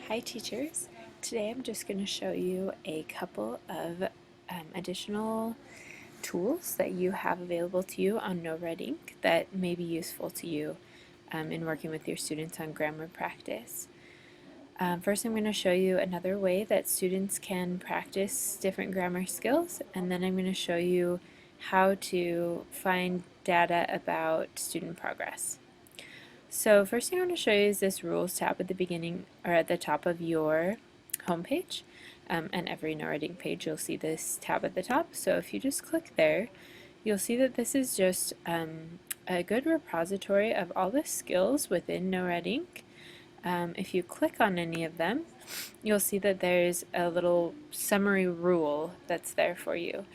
Hi teachers! Today I'm just going to show you a couple of additional tools that you have available to you on NoRedInk that may be useful to you in working with your students on grammar practice. First I'm going to show you another way that students can practice different grammar skills, and then I'm going to show you how to find data about student progress. So first thing I want to show you is this Rules tab at the beginning or at the top of your homepage. And every NoRedInk page you'll see this tab at the top. So if you just click there, you'll see that this is just a good repository of all the skills within NoRedInk. If you click on any of them, you'll see that there's a little summary rule that's there for you.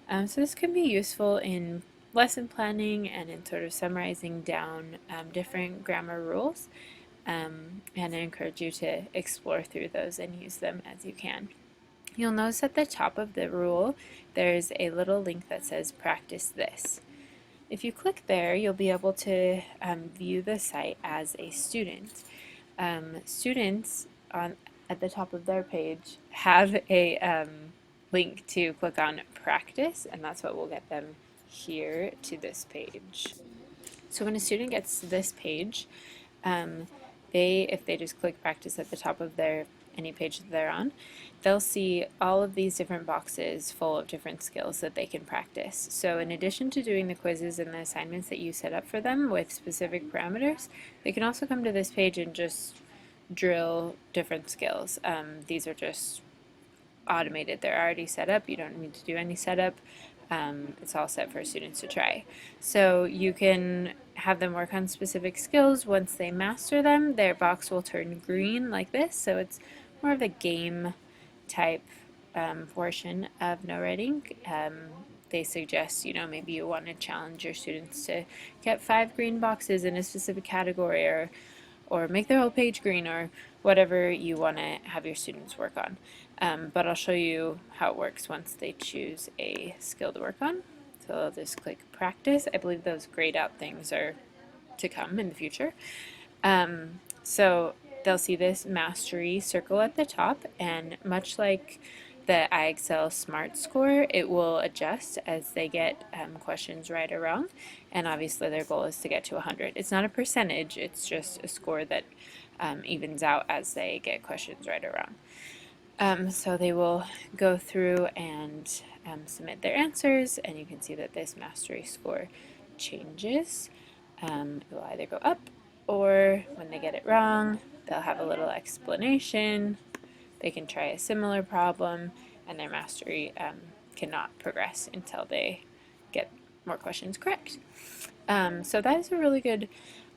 So this can be useful in lesson planning and in sort of summarizing down different grammar rules, and I encourage you to explore through those and use them as you can. You'll notice at the top of the rule there's a little link that says practice this. If you click there, you'll be able to view the site as a student. Students at the top of their page have a link to click on practice, and that's what will get them here to this page. So when a student gets to this page, if they just click practice at the top of any page that they're on, they'll see all of these different boxes full of different skills that they can practice. So in addition to doing the quizzes and the assignments that you set up for them with specific parameters, they can also come to this page and just drill different skills. These are just automated. They're already set up. You don't need to do any setup. It's all set for students to try. So you can have them work on specific skills. Once they master them, their box will turn green like this. So it's more of a game type portion of NoRedInk. They suggest, maybe you want to challenge your students to get 5 green boxes in a specific category, or make their whole page green, or whatever you want to have your students work on. But I'll show you how it works once they choose a skill to work on. So I'll just click practice. I believe those grayed out things are to come in the future. So they'll see this mastery circle at the top, and much like the IXL Smart Score, it will adjust as they get questions right or wrong, and obviously their goal is to get to 100. It's not a percentage, it's just a score that evens out as they get questions right or wrong. So they will go through and submit their answers, and you can see that this mastery score changes. It will either go up, or when they get it wrong, they'll have a little explanation. They can try a similar problem, and their mastery cannot progress until they get more questions correct. So that is a really good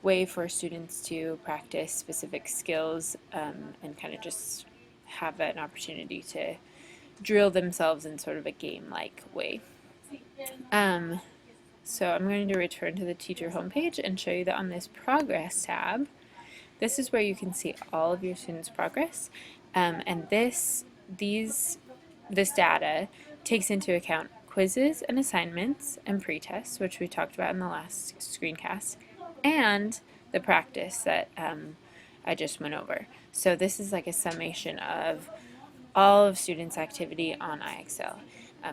way for students to practice specific skills and kind of just have an opportunity to drill themselves in sort of a game-like way. So I'm going to return to the teacher homepage and show you that on this progress tab, this is where you can see all of your students' progress, and this data takes into account quizzes and assignments and pre-tests, which we talked about in the last screencast, and the practice that I just went over. So this is like a summation of all of students' activity on IXL.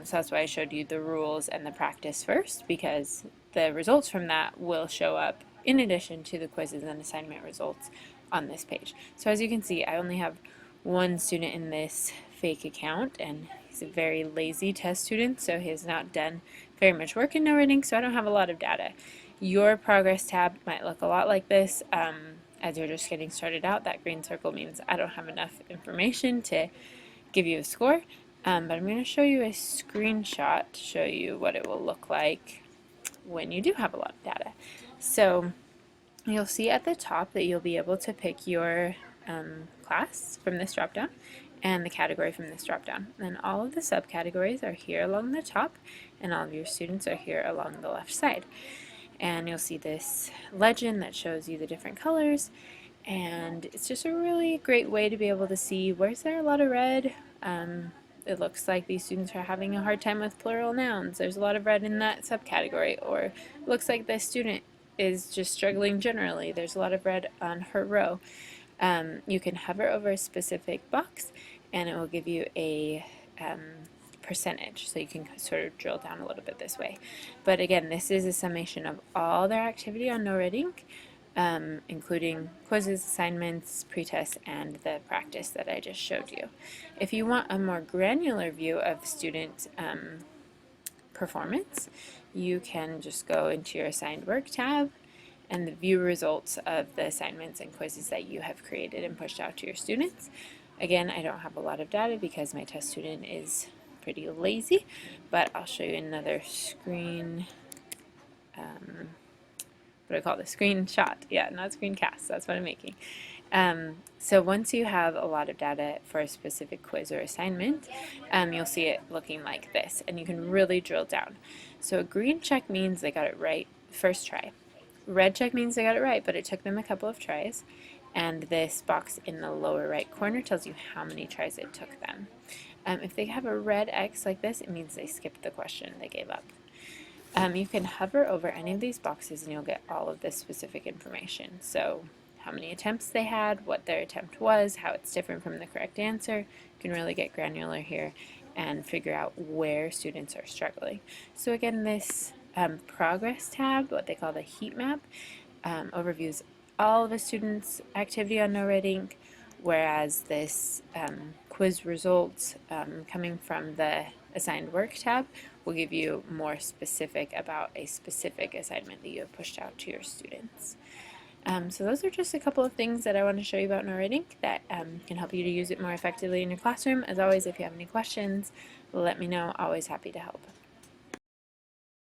So that's why I showed you the rules and the practice first, because the results from that will show up in addition to the quizzes and assignment results on this page. So as you can see, I only have one student in this fake account, and he's a very lazy test student, so he has not done very much work in NoRedInk, so I don't have a lot of data. Your progress tab might look a lot like this. As you're just getting started out, that green circle means I don't have enough information to give you a score, but I'm going to show you a screenshot to show you what it will look like when you do have a lot of data. So you'll see at the top that you'll be able to pick your class from this dropdown and the category from this dropdown. And all of the subcategories are here along the top, and all of your students are here along the left side. And you'll see this legend that shows you the different colors, and it's just a really great way to be able to see where's there a lot of red. It looks like these students are having a hard time with plural nouns. There's a lot of red in that subcategory. Or it looks like this student is just struggling generally. There's a lot of red on her row. You can hover over a specific box and it will give you a percentage, so you can sort of drill down a little bit this way. But again, this is a summation of all their activity on NoRedInk, including quizzes, assignments, pretests, and the practice that I just showed you. If you want a more granular view of student performance, you can just go into your assigned work tab and view results of the assignments and quizzes that you have created and pushed out to your students. Again, I don't have a lot of data because my test student is pretty lazy, but I'll show you another screen, what do I call this? Screenshot. Yeah, not screencast. That's what I'm making. So once you have a lot of data for a specific quiz or assignment, you'll see it looking like this, and you can really drill down. So a green check means they got it right first try. Red check means they got it right, but it took them a couple of tries. And this box in the lower right corner tells you how many tries it took them. If they have a red X like this, it means they skipped the question, they gave up. You can hover over any of these boxes and you'll get all of this specific information. So how many attempts they had, what their attempt was, how it's different from the correct answer. You can really get granular here and figure out where students are struggling. So again, this progress tab, what they call the heat map, overviews all of a student's activity on NoRedInk, whereas this quiz results coming from the assigned work tab will give you more specific about a specific assignment that you have pushed out to your students. So those are just a couple of things that I want to show you about NoRedInk that can help you to use it more effectively in your classroom. As always, if you have any questions, let me know. Always happy to help.